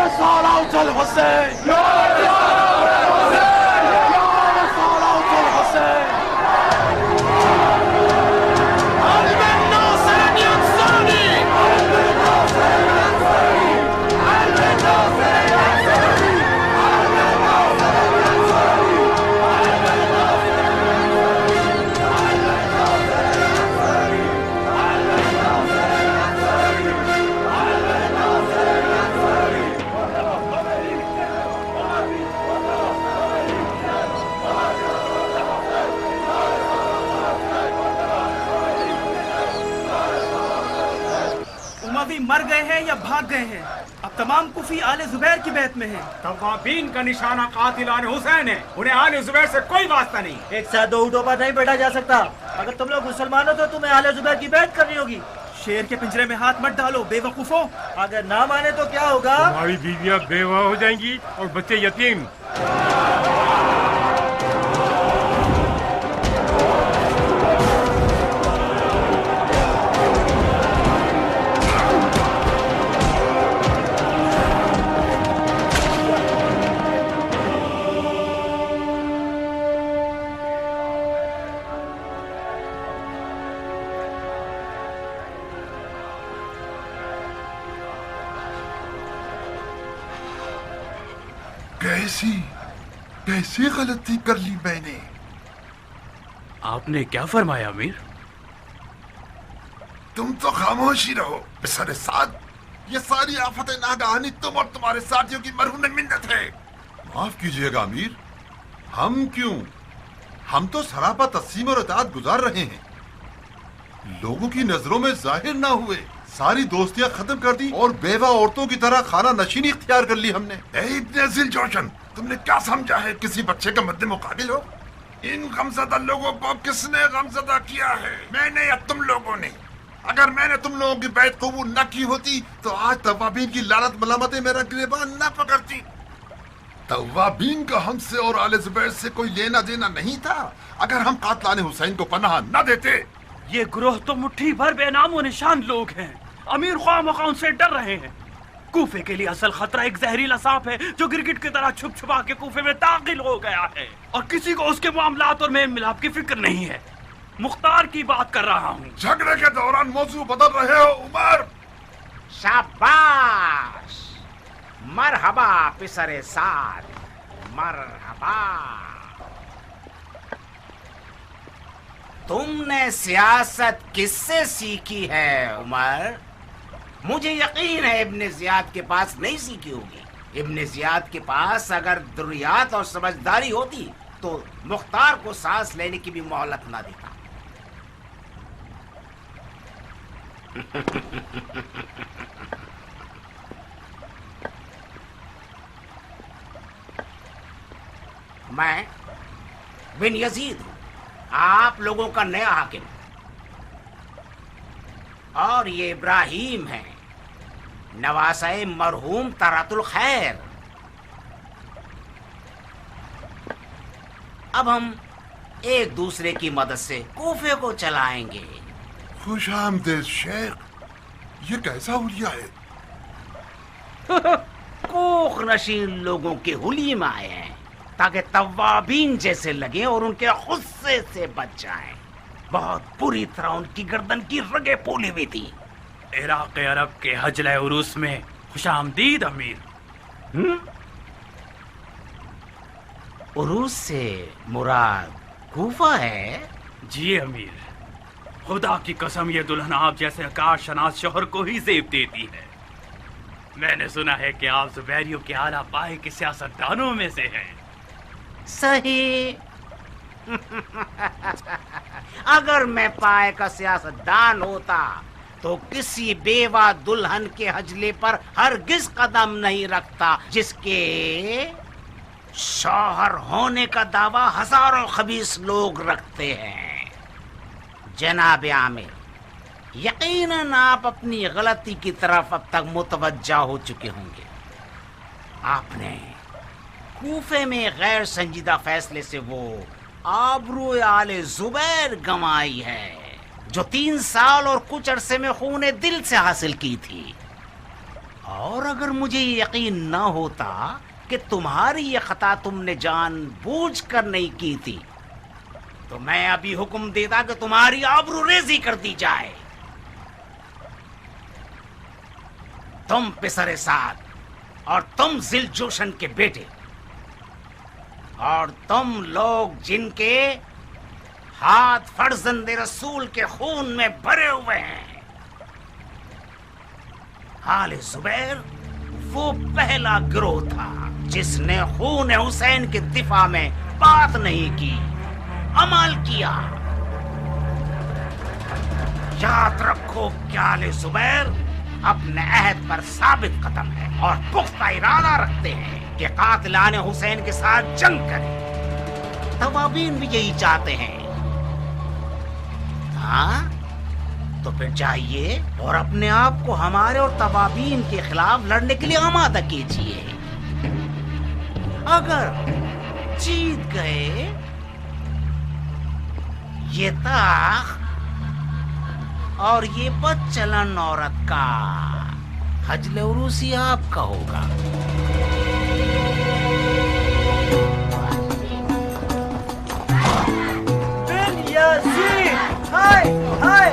رسالة الحسين يا رسالة الحسين هل من ناصر ينصرني هل من ناصر ينصرني هل من ناصر ينصرني هل من ناصر ينصرني هل من ناصر उमवी मर गए हैं या भाग गए हैं? अब तमाम कुफी आले जुबैर की बैत में हैं। तवाबीन का निशाना कातिलान हुसैन है, उन्हें आले जुबैर से कोई वास्ता नहीं। एक साथ दो ऊँटों पर नहीं बैठा जा सकता। अगर तुम लोग मुसलमान हो तो तुम्हें आले जुबैर की बैत करनी होगी। शेर के पिंजरे में हाथ मत डालो बेवकूफों। अगर ना माने तो क्या होगा? हमारी बीवियां बेवा हो जाएंगी और बच्चे यतीम। कैसी गलती कर ली मैंने? आपने क्या फरमाया अमीर? तुम तो खामोशी रहो बिसरे साथ। ये सारी आफतें नागहानी तुम और तुम्हारे साथियों की मरहूम मिन्नत है। माफ कीजिएगा अमीर, हम क्यों? हम तो सरापा तस्लीम और इताअत गुजार रहे हैं, लोगों की नजरों में जाहिर ना हुए, सारी दोस्तियां खत्म कर दी और बेवा औरतों की तरह खाना नशीनी इख्तियार कर ली हमने। इब्ने ज़िलजौशन, तुमने क्या समझा है किसी बच्चे का मद्दे मुकाबिल हो? इन गमज़दा लोगों को किसने गमज़दा किया है, मैंने या तुम लोगों ने? अगर मैंने तुम लोगों की बैत कबूल न की होती तो आज तवाबीन की लानत मलामतें मेरा गिरबान न पकड़ती। तवाबीन का हमसे और आले ज़ुबैर से कोई लेना देना नहीं था अगर हम कातलान हुसैन को पनाह न देते। ये ग्रोह तो मुट्ठी भर बेनाम और निशान लोग हैं। अमीर ख्वाह उनसे डर रहे हैं। कूफे के लिए असल खतरा एक जहरीला सांप है जो गिरगिट की तरह छुप छुपा के कूफे में दाखिल हो गया है और किसी को उसके मामलात और मेल मिलाप की फिक्र नहीं है। मुख्तार की बात कर रहा हूँ। झगड़े के दौरान मौजू बदल रहे हो उमर। शाबाश, मरहबा पिसरे साद, मरहबा। तुमने सियासत किससे सीखी है उमर? मुझे यकीन है इब्ने ज़ियाद के पास नहीं सीखी होगी। इब्ने ज़ियाद के पास अगर दुर्रियात और समझदारी होती तो मुख्तार को सांस लेने की भी मोहलत ना देता। मैं बिन यजीद हूं, आप लोगों का नया हाकिम, और ये इब्राहिम है, नवासाए मरहूम तरातुल खैर। अब हम एक दूसरे की मदद से कूफे को चलाएंगे। खुश आमदीद शेख, ये कैसा हुलिया है? कोख नशीन लोगों के हुलिये में आए हैं ताकि तवाबीन जैसे लगे और उनके गुस्से से बच जाएं। बहुत बुरी तरह उनकी गर्दन की रगें फूली हुई थी। इराक़ अरब के हजले उरूस में खुशामदीद अमीर। उरूस से मुराद कूफा है? जी अमीर, खुदा की कसम ये दुल्हन आप जैसे आकाश शनास शोहर को ही ज़ेब देती है। मैंने सुना है कि आप ज़ुबैरियों के आला पाए के सियासतदानों में से हैं। सही। अगर मैं पाए का सियासतदान होता तो किसी बेवा दुल्हन के हजले पर हरगिज कदम नहीं रखता जिसके शौहर होने का दावा हजारों खबीस लोग रखते हैं। जनाब आमिर, यकीनन आप अपनी गलती की तरफ अब तक मुतवज्जा हो चुके होंगे। आपने कूफे में गैर संजीदा फैसले से वो आबरू आले ज़ुबैर गंवाई है जो 3 साल और कुछ अरसे में खूने दिल से हासिल की थी। اور اگر مجھے یہ یقین نہ ہوتا کہ تمہاری یہ خطا تم نے جان بوجھ کر نہیں کی تھی تو میں ابھی حکم دیتا کہ تمہاری آبرو ریزی کر دی جائے. تم پسر سعد اور تم ذل جوشن کے بیٹے اور تم لوگ جن کے ہاتھ فرزند رسول کے خون میں بھرے ہوئے ہیں، آل زبیر وہ پہلا گروہ تھا جس نے خون حسین کے دفاع میں بات نہیں کی، عمل کیا. یاد رکھو کہ آل زبیر اپنے عہد پر ثابت قدم ہے اور پختہ ارادہ رکھتے ہیں کہ قاتلان حسین کے ساتھ جنگ کریں. توابین بھی یہی چاہتے ہیں. ہاں تو پھر جائیے اور اپنے آپ کو ہمارے اور توابین کے خلاف لڑنے کے لیے آمادہ کیجیے. اگر جیت گئے یہ تاخ اور یہ بد چلن عورت کا حجل عروسی آپ کا ہوگا. بن یزید ہائے ہائے،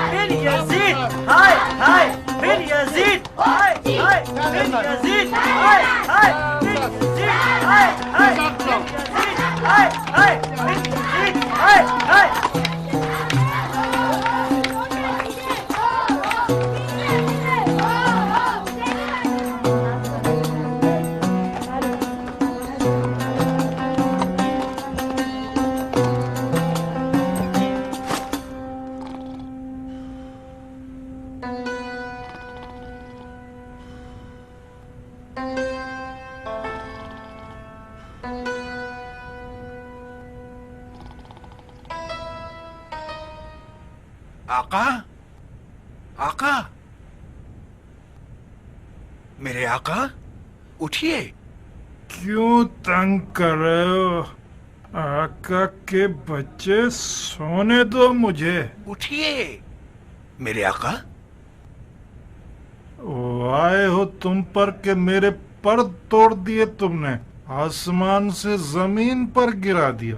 بن یزید ہائے ہائے، بن یزید ہائے ہائے، بن یزید ہائے ہائے، بن یزید ہائے ہائے، بن یزید ہائے ہائے، بن یزید ہائے ہائے. آقا، آقا، میرے آقا اٹھیے. کیوں تنگ کر رہے ہو؟ آقا کے بچے سونے دو مجھے. اٹھیے میرے آقا. آئے ہو تم پر کہ میرے پر توڑ دیے تم نے، آسمان سے زمین پر گرا دیا.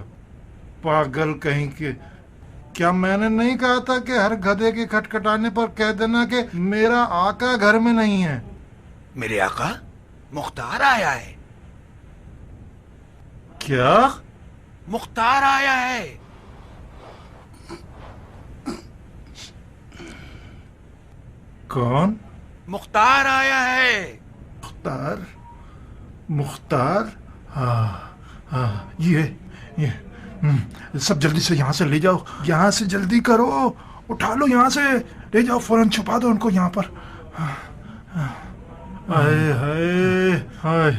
پاگل کہیں کے. کیا میں نے نہیں کہا تھا کہ ہر گدھے کے کھٹکھٹانے پر کہہ دینا کہ میرا آقا گھر میں نہیں ہے؟ میرے آقا مختار آیا ہے. کیا؟ مختار آیا ہے. کون؟ مختار آیا ہے. مختار؟ مختار؟ ہاں ہاں، یہ سب جلدی سے یہاں سے لے جاؤ، یہاں سے جلدی کرو، اٹھا لو یہاں سے، لے جاؤ فوراً، چھپا دو ان کو یہاں پر. ہائے ہائے ہائے،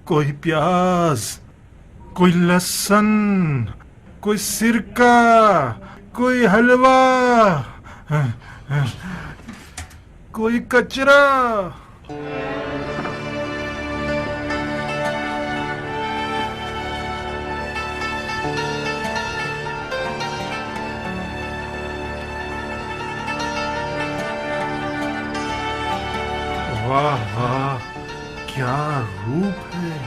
کوئی پیاز، کوئی لہسن، کوئی سرکہ، کوئی حلوہ، کوئی کچرا. واہ واہ، کیا روپ ہے،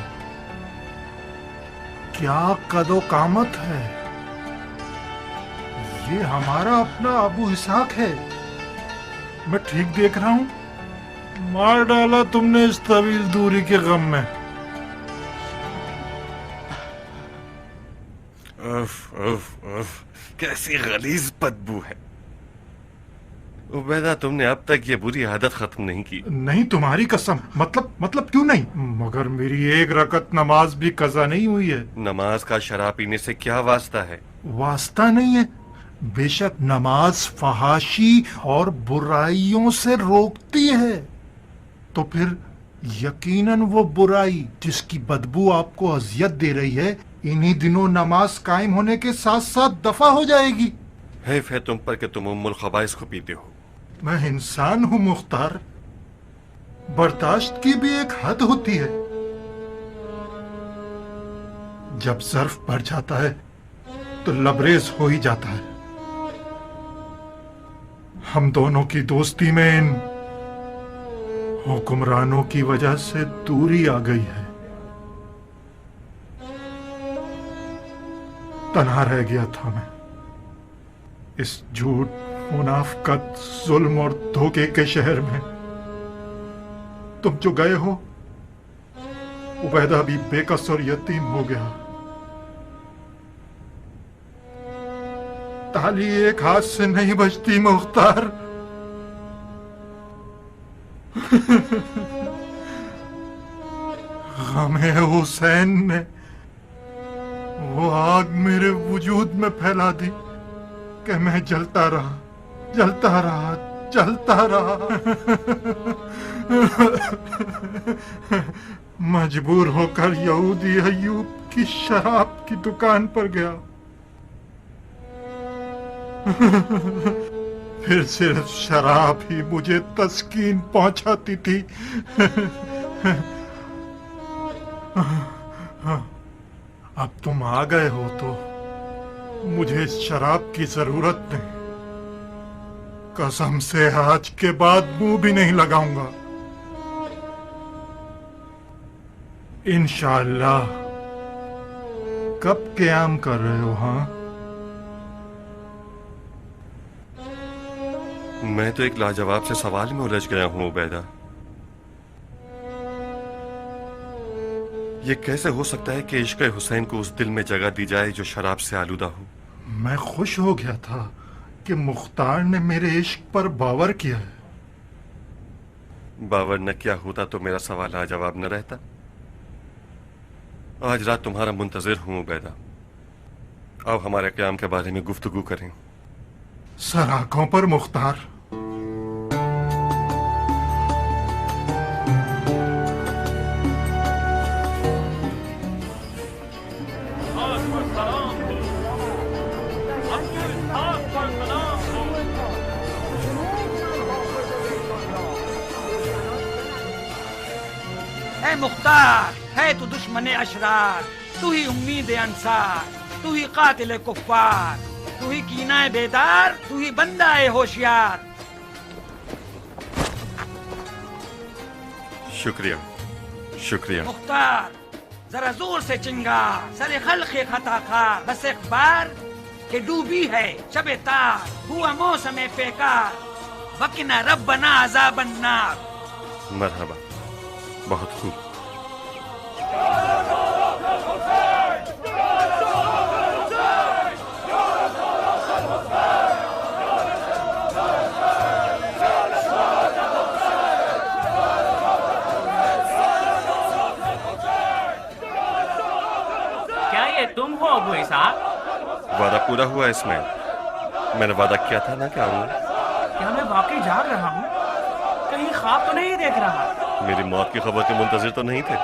کیا قد و قامت ہے. یہ ہمارا اپنا ابو اسحاق ہے. میں ٹھیک دیکھ رہا ہوں؟ مار ڈالا تم نے اس طویل دوری کے غم میں. اف اف اف، کیسی غلیظ بدبو ہے. عبیدہ، تم نے اب تک یہ بری عادت ختم نہیں کی. نہیں، تمہاری قسم. مطلب کیوں نہیں؟ مگر میری ایک رکعت نماز بھی قضا نہیں ہوئی ہے. نماز کا شراب پینے سے کیا واسطہ ہے؟ واسطہ نہیں ہے. بے شک نماز فحاشی اور برائیوں سے روکتی ہے. تو پھر یقیناً وہ برائی جس کی بدبو آپ کو اذیت دے رہی ہے انہی دنوں نماز قائم ہونے کے ساتھ ساتھ دفع ہو جائے گی. حیف ہے تم پر کہ تم ام الخبائث کو پیتے ہو. میں انسان ہوں مختار، برداشت کی بھی ایک حد ہوتی ہے. جب ظرف بڑھ جاتا ہے تو لبریز ہو ہی جاتا ہے. हम दोनों की दोस्ती में इन हुक्मरानों की वजह से दूरी आ गई है। तन्हा रह गया था मैं इस झूठ, मुनाफकत, जुल्म और धोखे के शहर में। तुम जो गए हो, उबैदा भी बेकस और यतीम हो गया। ताली एक हाथ से नहीं बजती मुख्तार। गमे हुसैन ने वो आग मेरे वजूद में फैला दी कि मैं जलता रहा, जलता रहा, जलता रहा। मजबूर होकर यहूदी अय्यूब की शराब की दुकान पर गया। फिर सिर्फ शराब ही मुझे तस्कीन पहुंचाती थी। अब तुम आ गए हो तो मुझे इस शराब की जरूरत नहीं। कसम से आज के बाद मुंह भी नहीं लगाऊंगा। इंशाअल्लाह। कब क़याम कर रहे हो? हाँ, मैं तो एक लाजवाब से सवाल में उलझ गया हूं उबैदा। ये कैसे हो सकता है कि इश्क़ हुसैन को उस दिल में जगह दी जाए जो शराब से आलूदा हो? मैं खुश हो गया था कि मुख्तार ने मेरे इश्क पर बावर किया है। बावर न किया होता तो मेरा सवाल लाजवाब न रहता। आज रात तुम्हारा मुंतजिर हूं उबैदा। अब हमारे क़याम के बारे में गुफ्तगू करें। सर आंखों पर मुख्तार। है मुख्तार, है तू दुश्मन अशरार, तू ही उम्मीद अंसार, तू ही कातिल कुफ्फार, तू ही कीना बेदार, तू ही बंदा है होशियार। शुक्रिया, शुक्रिया। मुख्तार जरा जोर से चिंगार, सरे खल्क़ खताकार, बस एक बार के डूबी है शबे तार, हुआ मौसम पेकार, बकना रब्बना अज़ाबन नार। मरहबा, बहुत खूब। क्या ये तुम हो अबू इसहाक? वादा पूरा हुआ इसमें। मैंने वादा किया था ना कि आऊंगा। क्या मैं वाकई जाग रहा हूँ? कहीं ख्वाब तो नहीं देख रहा? मेरी मौत की खबर के मुंतजिर तो नहीं थे?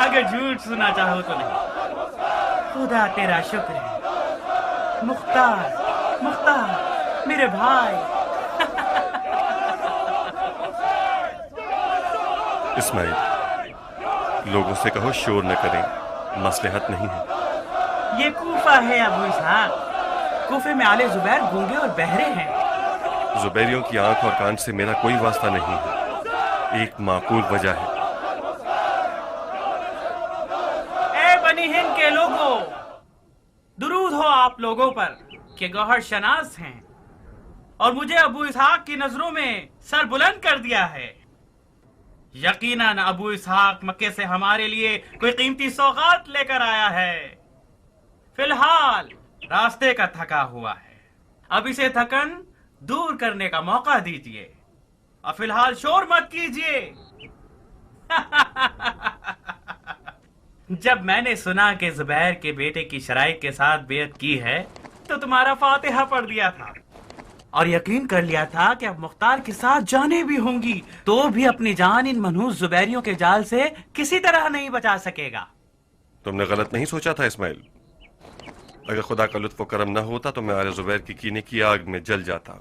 अगर झूठ सुना चाहो तो नहीं। खुदा तेरा शुक्र है। मुख्तार, मुख्तार मेरे भाई। इस्माइल, लोगों से कहो शोर न करें, मसलहत नहीं है। ये कूफा है अबू इसहाक। कूफे में आले जुबैर गूंगे और बहरे हैं। जुबैरियों की आंख और कान से मेरा कोई वास्ता नहीं है। एक माकूल वजह है। ए बनी हिंद के लोगों, दुरूद हो आप लोगों पर कि गौहर शनास हैं और मुझे अबू इसहाक की नजरों में सर बुलंद कर दिया है। यकीनन अबू इसहाक मक्के से हमारे लिए कोई कीमती सौगात लेकर आया है। फिलहाल रास्ते का थका हुआ है। अब इसे थकन दूर करने का मौका दीजिए और फिलहाल शोर मत कीजिए। जब मैंने सुना कि जुबैर के बेटे की शराइक के साथ बेअत की है तो तुम्हारा फातिहा पढ़ दिया था और यकीन कर लिया था कि अब मुख्तार के साथ जाने भी होंगी तो भी अपनी जान इन मनहूस जुबैरियों के जाल से किसी तरह नहीं बचा सकेगा। तुमने गलत नहीं सोचा था इस्माइल। अगर खुदा का लुत्फ करम न होता तो मैं आले जुबैर की कीने की आग में जल जाता।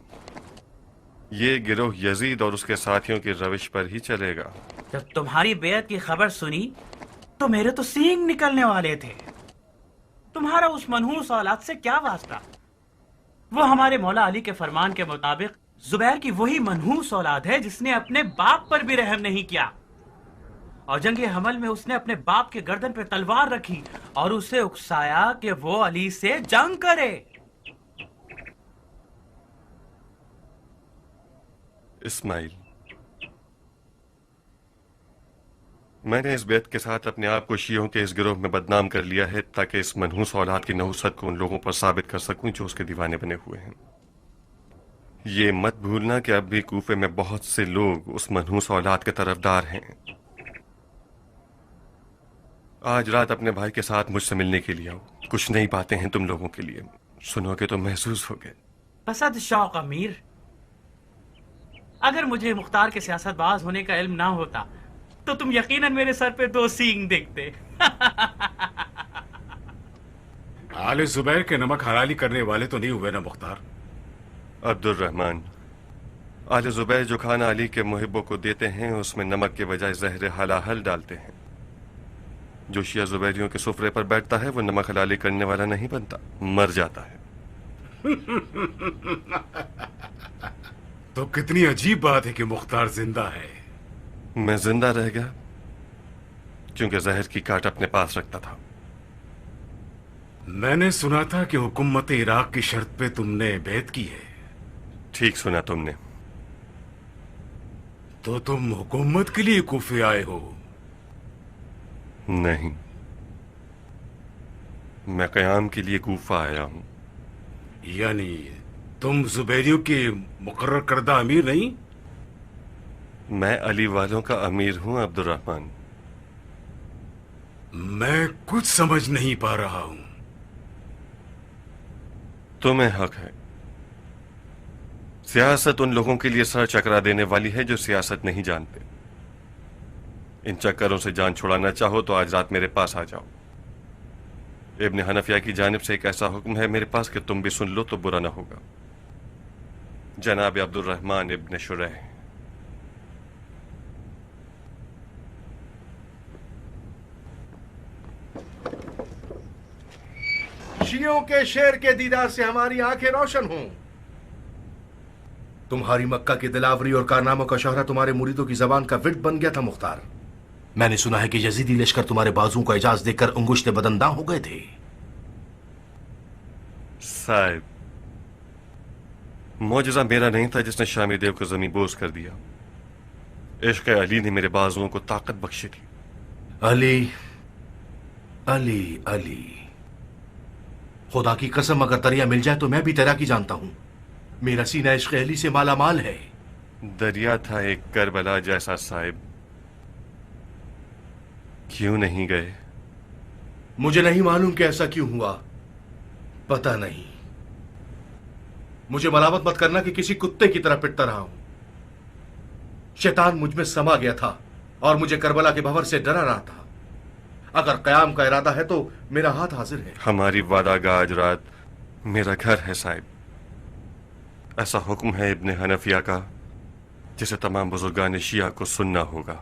ये गिरोह यजीद और उसके साथियों की रविश पर ही चलेगा। जब तुम्हारी बेअत की खबर सुनी तो मेरे तो सींग निकलने वाले थे। तुम्हारा उस मनहूस औलाद से क्या वास्ता? وہ ہمارے مولا علی کے فرمان کے مطابق زبیر کی وہی منحوس اولاد ہے جس نے اپنے باپ پر بھی رحم نہیں کیا، اور جنگ حمل میں اس نے اپنے باپ کے گردن پہ تلوار رکھی اور اسے اکسایا کہ وہ علی سے جنگ کرے۔ اسماعیل، میں نے اس بیعت کے ساتھ اپنے آپ کو شیعوں کے اس گروہ میں بدنام کر لیا ہے تاکہ اس منحوس اولاد کی نحوست کو ان لوگوں پر ثابت کر سکوں جو اس کے دیوانے بنے ہوئے ہیں۔ یہ مت بھولنا کہ اب بھی کوفے میں بہت سے لوگ اس منحوس اولاد کے طرفدار ہیں۔ آج رات اپنے بھائی کے ساتھ مجھ سے ملنے کے لیے آؤ، کچھ نئی باتیں ہیں تم لوگوں کے لیے، سنو گے تو محسوس ہوگے۔ بسد شوق امیر، اگر مجھے مختار کے سیاست باز ہونے کا علم نہ ہوتا تو تم یقیناً میرے سر پہ 2 سینگ دیکھتے۔ آل زبیر کے نمک حلالی کرنے والے تو نہیں ہوئے نا مختار؟ عبد الرحمن، آل زبیر جو کھانا علی کے محبوں کو دیتے ہیں اس میں نمک کے بجائے زہر حلاحل ڈالتے ہیں۔ جو شیعہ زبیریوں کے سفرے پر بیٹھتا ہے وہ نمک حلالی کرنے والا نہیں بنتا، مر جاتا ہے۔ تو کتنی عجیب بات ہے کہ مختار زندہ ہے۔ میں زندہ رہ گیا کیونکہ زہر کی کاٹ اپنے پاس رکھتا تھا۔ میں نے سنا تھا کہ حکومت عراق کی شرط پہ تم نے بیعت کی ہے۔ ٹھیک سنا تم نے۔ تو تم حکومت کے لیے کوفے آئے ہو؟ نہیں، میں قیام کے لیے کوفہ آیا ہوں۔ یعنی تم زبیریوں کے مقرر کردہ امیر نہیں؟ میں علی والوں کا امیر ہوں عبد الرحمن۔ میں کچھ سمجھ نہیں پا رہا ہوں۔ تمہیں حق ہے۔ سیاست ان لوگوں کے لیے سر چکرا دینے والی ہے جو سیاست نہیں جانتے۔ ان چکروں سے جان چھڑانا چاہو تو آج رات میرے پاس آ جاؤ۔ ابن حنفیہ کی جانب سے ایک ایسا حکم ہے میرے پاس کہ تم بھی سن لو تو برا نہ ہوگا۔ جناب عبد الرحمن ابن شریح، شیعوں کے شیر کے دیدار سے ہماری آنکھیں روشن ہوں۔ تمہاری مکہ کی دلاوری اور کارناموں کا شہرہ تمہارے مریدوں کی زبان کا ورد بن گیا تھا مختار۔ میں نے سنا ہے کہ یزیدی لشکر تمہارے بازوں کو اعجاز دے کر انگشت بدنداں ہو گئے تھے۔ صاحب، معجزہ میرا نہیں تھا جس نے شامی دیو کو زمین بوس کر دیا۔ عشق علی نے میرے بازوؤں کو طاقت بخشی تھی۔ علی علی علی، خدا کی قسم اگر دریا مل جائے تو میں بھی تیراکی جانتا ہوں۔ میرا سینہ عشق علی سے مالا مال ہے۔ دریا تھا ایک کربلا جیسا صاحب، کیوں نہیں گئے؟ مجھے نہیں معلوم کہ ایسا کیوں ہوا، پتہ نہیں۔ مجھے ملامت مت کرنا کہ کسی کتے کی طرح پٹتا رہا ہوں۔ شیطان مجھ میں سما گیا تھا اور مجھے کربلا کے بھور سے ڈرا رہا تھا۔ اگر قیام کا ارادہ ہے تو میرا ہاتھ حاضر ہے۔ ہماری وعدہ گاہ آج رات میرا گھر ہے صاحب۔ ایسا حکم ہے ابن حنفیہ کا جسے تمام بزرگان شیعہ کو سننا ہوگا۔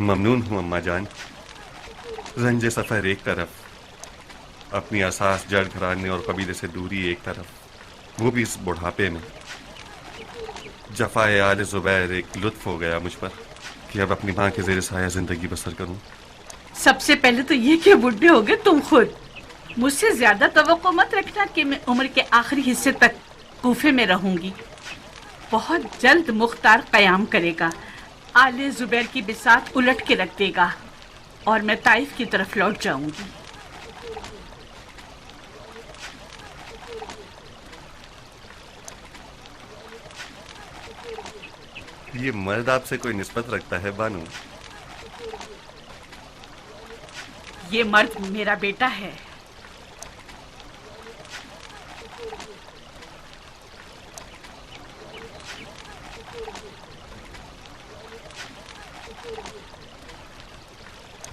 ممنون ہوں اماں جان۔ رنج سفر ایک طرف، اپنی اساس جڑ گھرانے اور قبیلے سے دوری ایک طرف، وہ بھی اس بڑھاپے میں۔ जफाए आले जुबैर एक लुत्फ हो गया मुझ पर कि अब अपनी माँ के ज़ेर साया जिंदगी बसर करूं। सबसे पहले तो ये कि बूढ़े हो गए तुम खुद। मुझसे ज्यादा तवक्को मत रखना कि मैं उम्र के आखिरी हिस्से तक कूफे में रहूंगी। बहुत जल्द मुख्तार कयाम करेगा, आले जुबैर की बिसात उलट के रख देगा और मैं ताइफ की तरफ लौट जाऊंगी। ये मर्द आपसे कोई निस्बत रखता है बानू? ये मर्द मेरा बेटा है।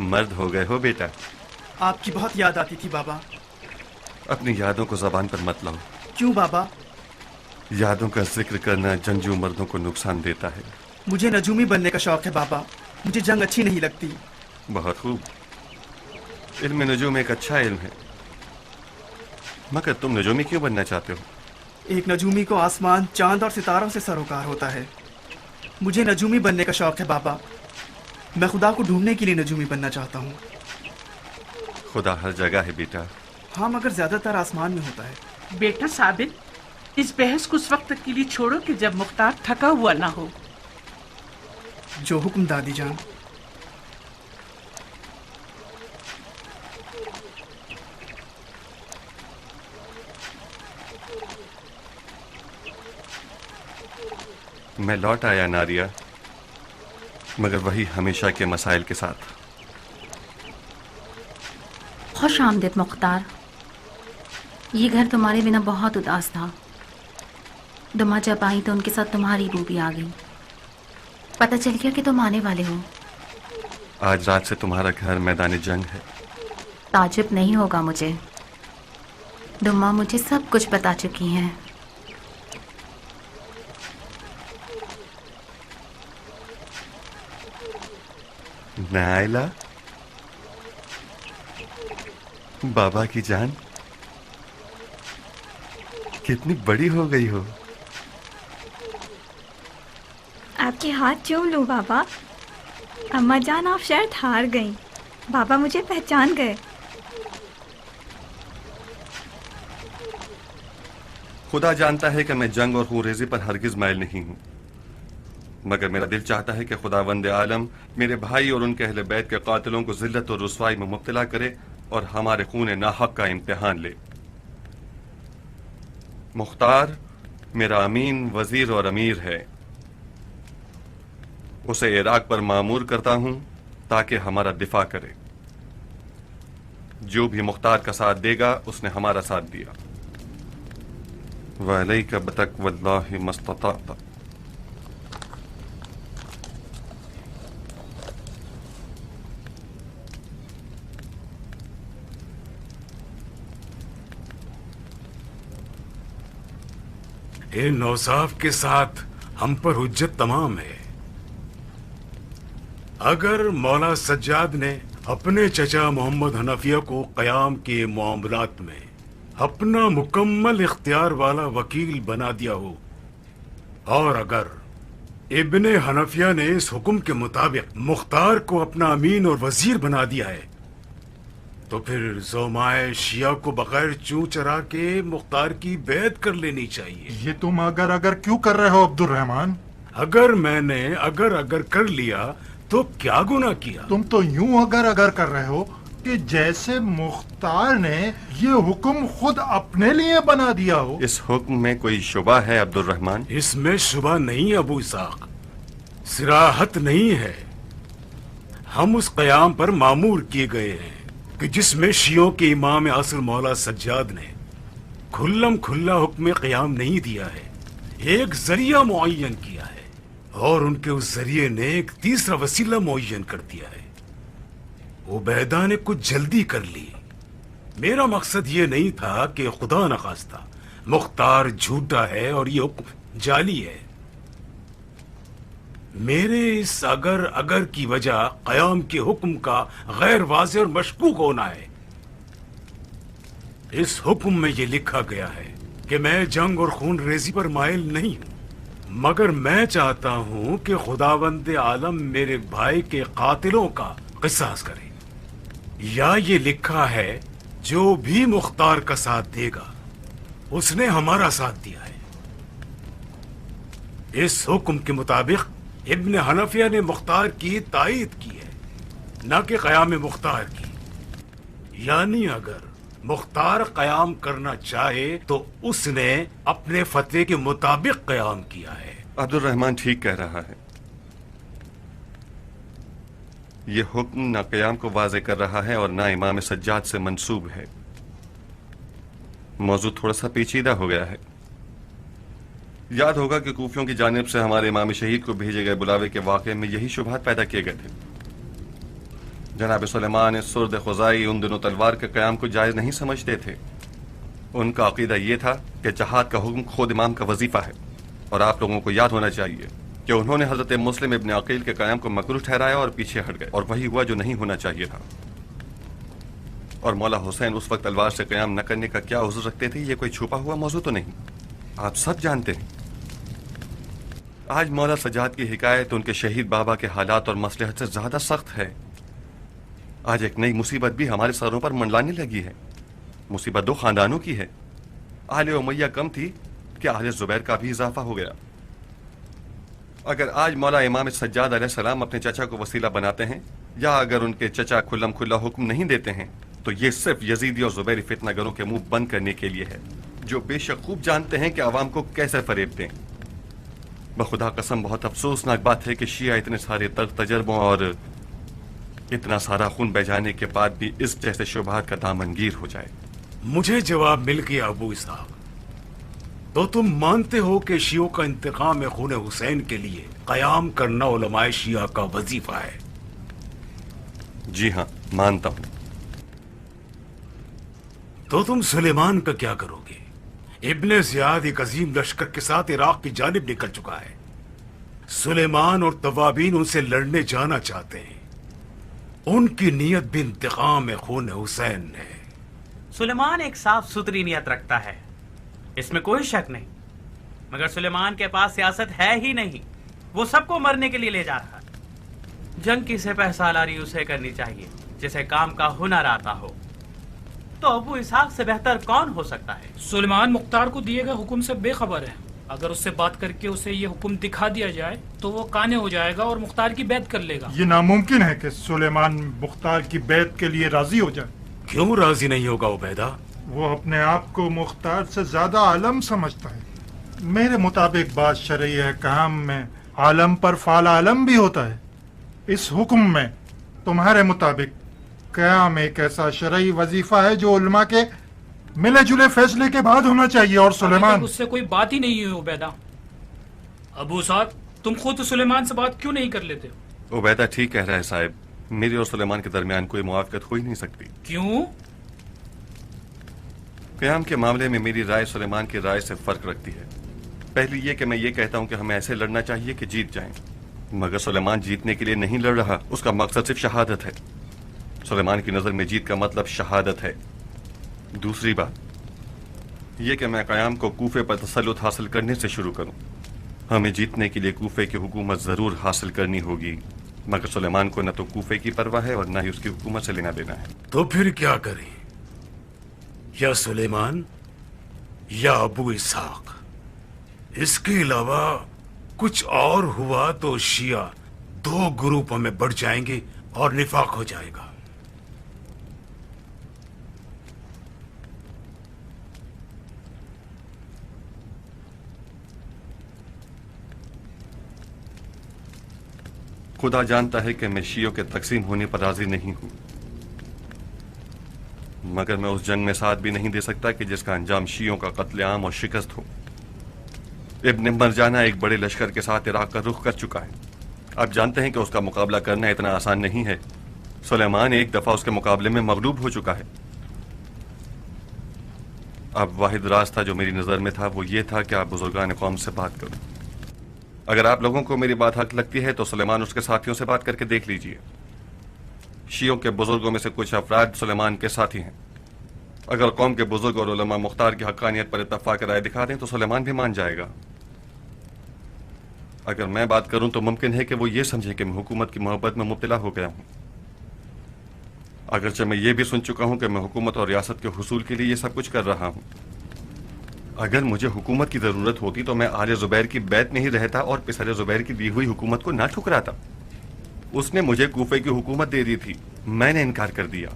मर्द हो गए हो बेटा? आपकी बहुत याद आती थी बाबा। अपनी यादों को जबान पर मत लाओ। क्यों बाबा? यादों का जिक्र करना जंगजू मर्दों को नुकसान देता है। मुझे नजूमी बनने का शौक है बाबा, मुझे जंग अच्छी नहीं लगती। बहुत खूब, इल्म नजूम एक अच्छा इल्म है, मगर तुम नजूमी क्यों बनना चाहते हो? एक नजूमी को आसमान, चांद और सितारों से सरोकार होता है। मुझे नजूमी बनने का शौक है बाबा। मैं खुदा को ढूंढने के लिए नजूमी बनना चाहता हूँ। खुदा हर जगह है बेटा। हाँ, मगर ज्यादातर आसमान में होता है। बेटा साबित, इस बहस को उस वक्त के लिए छोड़ो कि जब मुख्तार थका हुआ ना हो। जो हुक्म दादी जान। मैं लौट आया नारिया, मगर वही हमेशा के मसाइल के साथ। खुश आमदीद मुख्तार। ये घर तुम्हारे बिना बहुत उदास था। दुमा जब आई तो उनके साथ तुम्हारी रूह भी आ गई। पता चल गया कि तुम आने वाले हो। आज रात से तुम्हारा घर मैदान जंग है। ताजुब नहीं होगा मुझे, दुमा मुझे सब कुछ बता चुकी हैं। नाइला, बाबा की जान, कितनी बड़ी हो गई हो। आपके हाथ चूम लूं बाबा। अम्मा जान, आप शायद हार गईं। बाबा मुझे पहचान गए। खुदा जानता है कि मैं जंग और खूरेजी पर हरगिज माइल नहीं हूं, मगर मेरा दिल चाहता है कि खुदावंद आलम मेरे भाई और उनके अहले बैत के कातिलों को जिल्लत और रुसवाई में मुब्तला करे और हमारे खून नाहक का इम्तिहान ले। मुख्तार मेरा अमीन, वजीर और अमीर है। उसे इराक पर मामूर करता हूं ताकि हमारा दिफा करे। जो भी मुख्तार का साथ देगा उसने हमारा साथ दिया। वलैका बतक़वल्लाहि मस्तताअत। इन औसाफ के साथ हम पर हुज्जत तमाम है। अगर मौला सज्जाद ने अपने चचा मोहम्मद हनफिया को क़याम के मामलात में अपना मुकम्मल इख्तियार वाला वकील बना दिया हो, और अगर इब्ने हनफिया ने इस हुक्म के मुताबिक मुख्तार को अपना अमीन और वजीर बना दिया है, तो फिर ज़ोमाए शिया को बगैर चूं चरा के मुख्तार की बैत कर लेनी चाहिए। ये तुम अगर क्यों कर रहे हो अब्दुल रहमान? अगर मैंने अगर कर लिया तो क्या गुनाह किया? तुम तो यूं अगर कर रहे हो कि जैसे मुख्तार ने ये हुक्म खुद अपने लिए बना दिया हो। इस हुक्म में कोई शुबा है अब्दुल रहमान? इसमें शुबा नहीं अबू इसाक, सिराहत नहीं है। हम उस क़याम पर मामूर किए गए हैं कि जिसमें शियों के इमाम आसिर मौला सज्जाद ने खुल्लम खुल्ला हुक्म क़याम नहीं दिया है, एक जरिया मुअय्यन किया है और उनके उस जरिए ने एक तीसरा वसीला मुअय्यन कर दिया है। उबैदा ने कुछ जल्दी कर ली। मेरा मकसद ये नहीं था कि खुदा न खास्ता मुख्तार झूठा है और ये हुक्म जाली है। मेरे इस अगर की वजह क़याम के हुक्म का गैर वाज़ेह और मशकूक होना है। इस हुक्म में ये लिखा गया है कि मैं जंग और खून रेजी पर माइल नहीं हूं, मगर मैं चाहता हूं कि खुदावंद आलम मेरे भाई के कातिलों का किसास करे। या ये लिखा है जो भी मुख्तार का साथ देगा उसने हमारा साथ दिया है। इस हुक्म के मुताबिक इब्न हनफिया ने मुख्तार की तायीद की है, न कि क़याम मुख्तार की। यानी अगर मुख्तार क़याम करना चाहे तो उसने अपने फतवे के मुताबिक क़याम किया है। अब्दुल रहमान ठीक कह रहा है। ये हुक्म ना क़याम को वाज़े कर रहा है और ना इमाम सज्जाद से मंसूब है। मौजूद थोड़ा सा पेचीदा हो गया है। याद होगा कि कूफियों की जानिब से हमारे इमाम शहीद को भेजे गए बुलावे के वाक़े में यही शुबहात पैदा किए गए थे। जनाब सुलेमान सुर्द खुजाई उन दिनों तलवार के क़याम को जायज़ नहीं समझते थे। उनका अक़ीदा ये था कि जहाद का हुक्म खुद इमाम का वजीफ़ा है, और आप लोगों को याद होना चाहिए कि उन्होंने हज़रत मुस्लिम इब्न अक़ील के क़याम को मकरूह ठहराया और पीछे हट गए, और वही हुआ जो नहीं होना चाहिए था। और मौला हुसैन उस वक्त तलवार से क़याम न करने का क्या उज़्र रखते थे, ये कोई छुपा हुआ मौजू तो नहीं, आप सब जानते हैं। आज मौला सज्जाद की हिकायत उनके शहीद बाबा के हालात और मसलहत से ज़्यादा सख्त है। आज एक नई मुसीबत भी हमारे सरों पर मंडलाने लगी है। मुसीबत दो खानदानों की है। आले उमैया कम थी कि आले जुबैर का भी इजाफा हो गया। अगर आज मौला इमाम सज्जाद अलैहिस्सलाम अपने चचा को वसीला बनाते हैं, या अगर उनके चचा खुल्लम खुल्ला हुक्म नहीं देते हैं, तो ये सिर्फ यजीदी और जुबैरी फितनागरों के मुंह बंद करने के लिए है, जो बेशक खूब जानते हैं कि अवाम को कैसे फरेब दें। बखुदा कसम बहुत अफसोसनाक बात है कि शिया इतने सारे तजर्बों और इतना सारा खून बह जाने के बाद भी इस जैसे शुबहात का दामनगीर हो जाए। मुझे जवाब मिल गया अबू इसहाक। तो तुम मानते हो कि शियों का इंतकाम खून हुसैन के लिए क़याम करना उलमाए शिया का वजीफा है? जी हाँ, मानता हूँ। तो तुम सुलेमान का क्या करोगे? इब्ने ज़ियाद एक अजीम लश्कर के साथ इराक की जानिब निकल चुका है। सुलेमान और तवाबीन उनसे लड़ने जाना चाहते हैं। उनकी नीयत भी इंतकाम खून हुसैन है। सुलेमान एक साफ सुथरी नीयत रखता है, इसमें कोई शक नहीं, मगर सुलेमान के पास सियासत है ही नहीं। वो सबको मरने के लिए ले जा रहा है। जंग की सिपह सालारी उसे करनी चाहिए जिसे काम का हुनर आता हो। तो अबू इसहाक से बेहतर कौन हो सकता है? सुलेमान मुख्तार को दिए गए हुक्म से बेखबर है। अगर उससे बात करके उसे ये हुक्म दिखा दिया जाए तो वो काने हो जाएगा और मुख्तार की बैत कर लेगा। ये नामुमकिन है कि सुलेमान मुख्तार की बैत के लिए राजी हो जाए। क्यों राजी नहीं होगा उबैदा? वो अपने आप को मुख्तार से ज्यादा आलम समझता है। मेरे मुताबिक बात शरई अहकाम में आलम पर फाल आलम भी होता है। इस हुक्म में तुम्हारे मुताबिक क़याम एक ऐसा शरई वजीफा है जो उलमा के मिले जुले फैसले के बाद होना चाहिए। और सुलेमान, उससे कोई बात ही नहीं हुई उबैदा। अबू साहब, तुम खुद सुलेमान से बात क्यों नहीं कर लेते? उबैदा ठीक कह रहा है साहब, मेरे और सुलेमान के दरमियान कोई मुआफ़क़त हो ही नहीं सकती। क्यों? क़याम के मामले में मेरी राय सुलेमान की राय से फर्क रखती है। पहली ये कि मैं ये कहता हूँ कि हमें ऐसे लड़ना चाहिए कि जीत जाएं, मगर सुलेमान जीतने के लिए नहीं लड़ रहा, उसका मकसद सिर्फ शहादत है। सुलेमान की नज़र में जीत का मतलब शहादत है। दूसरी बात यह कि मैं क़याम को कूफे पर तसल्लुत हासिल करने से शुरू करूं। हमें जीतने के लिए कूफे की हुकूमत ज़रूर हासिल करनी होगी, मगर सुलेमान को न तो कूफे की परवाह है और न ही उसकी हुकूमत से लेना देना है। तो फिर क्या करें? या सुलेमान या अबू इसहाक? इसके अलावा कुछ और हुआ तो शिया दो ग्रुपों में बढ़ जाएंगे और निफाक हो जाएगा। खुदा जानता है कि मैं शियों के तकसीम होने पर राजी नहीं हूं, मगर मैं उस जंग में साथ भी नहीं दे सकता कि जिसका अंजाम शियों का कत्लेआम और शिकस्त हो। इब्न मरजाना एक बड़े लश्कर के साथ इराक का रुख कर चुका है। आप जानते हैं कि उसका मुकाबला करना इतना आसान नहीं है। सुलेमान एक दफा उसके मुकाबले में मगलूब हो चुका है। अब वाहिद रास्ता जो मेरी नज़र में था वो ये था कि आप बुजुर्गान कौम से बात करो। अगर आप लोगों को मेरी बात हक लगती है तो सुलेमान उसके साथियों से बात करके देख लीजिए। शियों के बुजुर्गों में से कुछ अफराद सुलेमान के साथी हैं। अगर कौम के बुजुर्ग और उलमा मुख्तार की हक्कानियत पर इत्तफाक राय दिखा दें तो सुलेमान भी मान जाएगा। अगर मैं बात करूं तो मुमकिन है कि वो ये समझे कि मैं हुकूमत की मोहब्बत में मुब्तला हो गया हूं। अगरचे मैं ये भी सुन चुका हूं कि मैं हुकूमत और रियासत के हुसूल के लिए ये सब कुछ कर रहा हूं। अगर मुझे हुकूमत की ज़रूरत होती तो मैं आले ज़ुबैर की बैत में ही रहता और पिसरे ज़ुबैर की दी हुई हुकूमत को ना ठुकराता। उसने मुझे कूफे की हुकूमत दे दी थी, मैंने इनकार कर दिया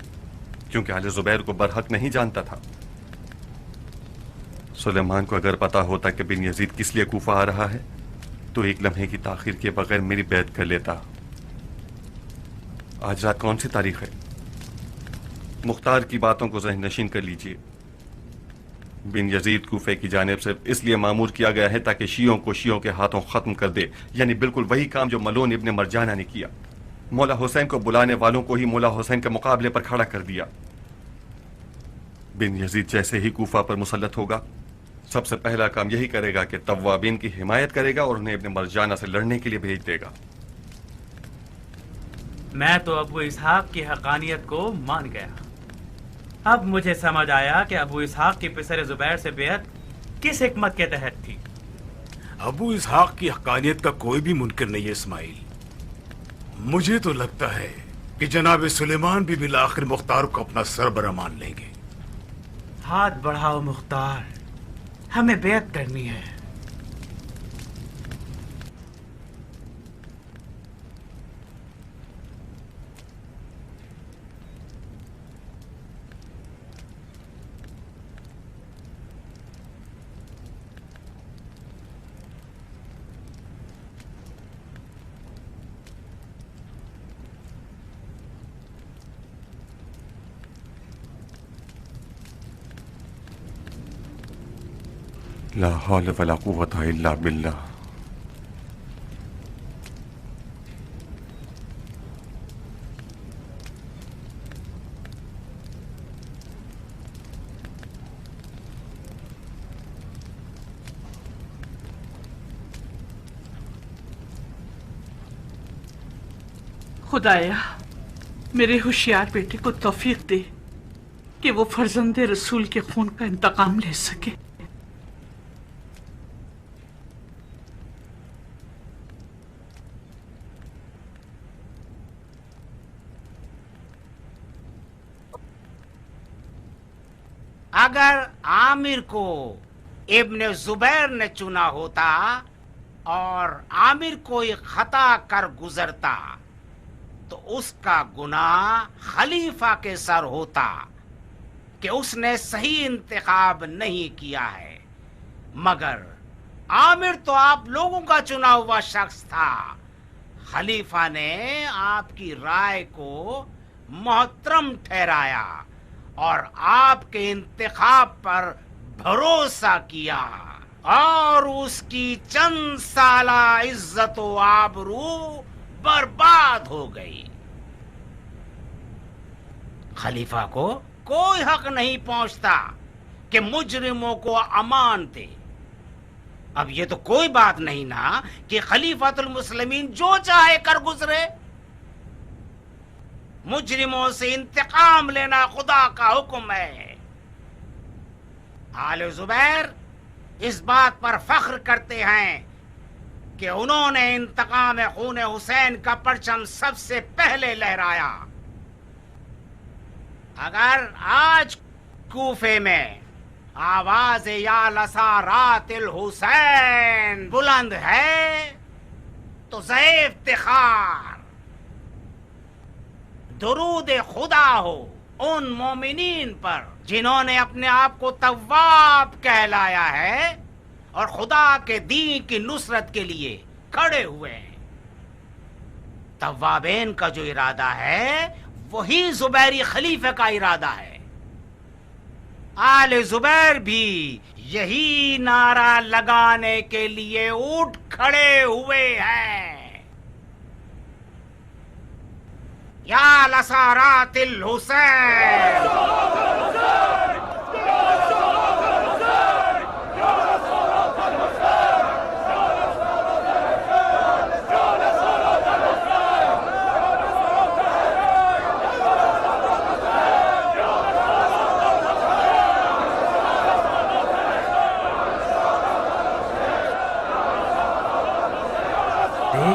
क्योंकि आले ज़ुबैर को बरहक नहीं जानता था। सुलेमान को अगर पता होता कि बिन यजीद किस लिए कूफा आ रहा है तो एक लम्हे की ताखीर के बगैर मेरी बैत कर लेता। आज रात कौन सी तारीख है? मुख्तार की बातों को ज़हन नशीन कर लीजिए। बिन यजीद कूफे की जानिब से इसलिए मामूर किया गया है ताकि शियों को शियों के हाथों ख़त्म कर दे, यानी बिल्कुल वही काम जो मलोन इब्न मरजाना ने किया। मौला हुसैन को बुलाने वालों को ही मौला हुसैन के मुकाबले पर खड़ा कर दिया। बिन यजीद जैसे ही कूफा पर मुसल्लत होगा सबसे पहला काम यही करेगा कि तव्वाबीन की हिमायत करेगा और उन्हें इब्न मरजाना से लड़ने के लिए भेज देगा। मैं तो अबू इसहाक की हकानियत को मान गया। अब मुझे समझ आया कि अबू इसहाक की पिसर जुबैर से बेअत किस हिकमत के तहत थी। अबू इसहाक की हकानियत का कोई भी मुनकर नहीं है इस्माइल। मुझे तो लगता है कि जनाब सुलेमान भी बिल आखिर मुख्तार को अपना सरबरा मान लेंगे। हाथ बढ़ाओ मुख्तार, हमें बेअत करनी है। ला हौल वला कुव्वता इल्ला बिल्लाह। खुदाया मेरे होशियार बेटे को तौफीक दे कि वो फर्जंदे रसूल के खून का इंतकाम ले सके। अगर आमिर को इब्न जुबैर ने चुना होता और आमिर कोई खता कर गुजरता तो उसका गुनाह खलीफा के सर होता कि उसने सही इंतखाब नहीं किया है, मगर आमिर तो आप लोगों का चुना हुआ शख्स था। खलीफा ने आपकी राय को मोहतरम ठहराया और आपके इंतखाब पर भरोसा किया और उसकी चंद साला इज्जत व आबरू बर्बाद हो गई। खलीफा को कोई हक नहीं पहुंचता कि मुजरिमों को अमान दे। अब ये तो कोई बात नहीं ना कि खलीफातुल मुस्लिमीन जो चाहे कर गुजरे। मुजरिमों से इंतकाम लेना खुदा का हुक्म है। आले जुबैर इस बात पर फख्र करते हैं कि उन्होंने इंतकाम खून हुसैन का परचम सबसे पहले लहराया। अगर आज कूफे में आवाज या लसारातिल हुसैन बुलंद है तो ज़े इफ्तिखार दुरूद खुदा हो उन मोमिनीन पर जिन्होंने अपने आप को तव्वाब कहलाया है और खुदा के दीन की नुसरत के लिए खड़े हुए हैं। तव्वाबेन का जो इरादा है वही जुबैरी खलीफे का इरादा है। आले जुबैर भी यही नारा लगाने के लिए उठ खड़े हुए हैं। या लसारातिल हुसैन,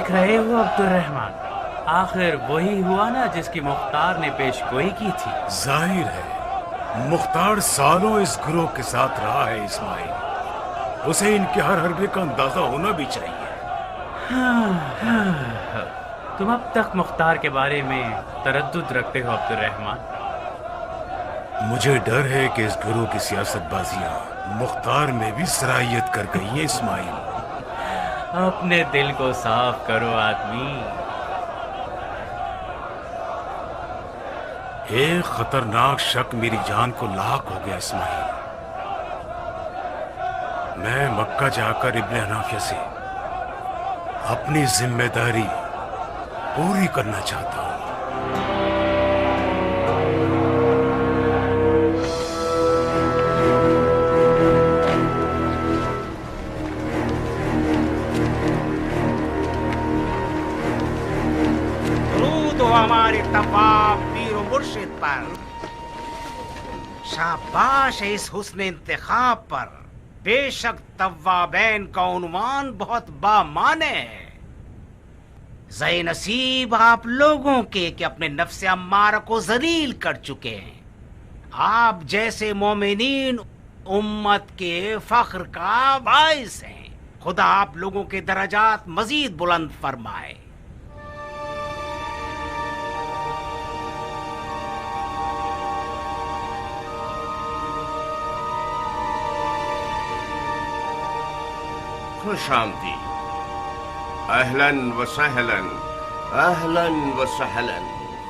دیکھ رہے ہو عبد الرحمن؟ آخر وہی ہوا نا جس کی مختار نے پیش گوئی کی تھی۔ ظاہر ہے مختار سالوں اس گروہ کے ساتھ رہا ہے اسماعیل، اسے ان کے ہر حربے کا اندازہ ہونا بھی چاہیے۔ تم اب تک مختار کے بارے میں تردد رکھتے ہو عبد الرحمن؟ مجھے ڈر ہے کہ اس گروہ کی سیاست بازیاں مختار میں بھی صلاحیت کر گئی ہیں اسماعیل۔ اپنے دل کو صاف کرو آدمی۔ ایک خطرناک شک میری جان کو لاحق ہو گیا اسماعیل۔ میں مکہ جا کر ابن حنافیہ سے اپنی ذمہ داری پوری کرنا چاہتا ہوں۔ درود ہو ہمارے طواف پیر و مرشد پر، شاباش ہے اس حسن انتخاب پر۔ بے شک توابین کا عنوان بہت بامعنی ہے۔ زی نصیب آپ لوگوں کے کہ اپنے نفس امارہ کو ذلیل کر چکے ہیں۔ آپ جیسے مومنین امت کے فخر کا باعث ہیں۔ خدا آپ لوگوں کے درجات مزید بلند فرمائے۔ خوش آمدید، اہلاً و سہلاً، اہلاً و سہلاً،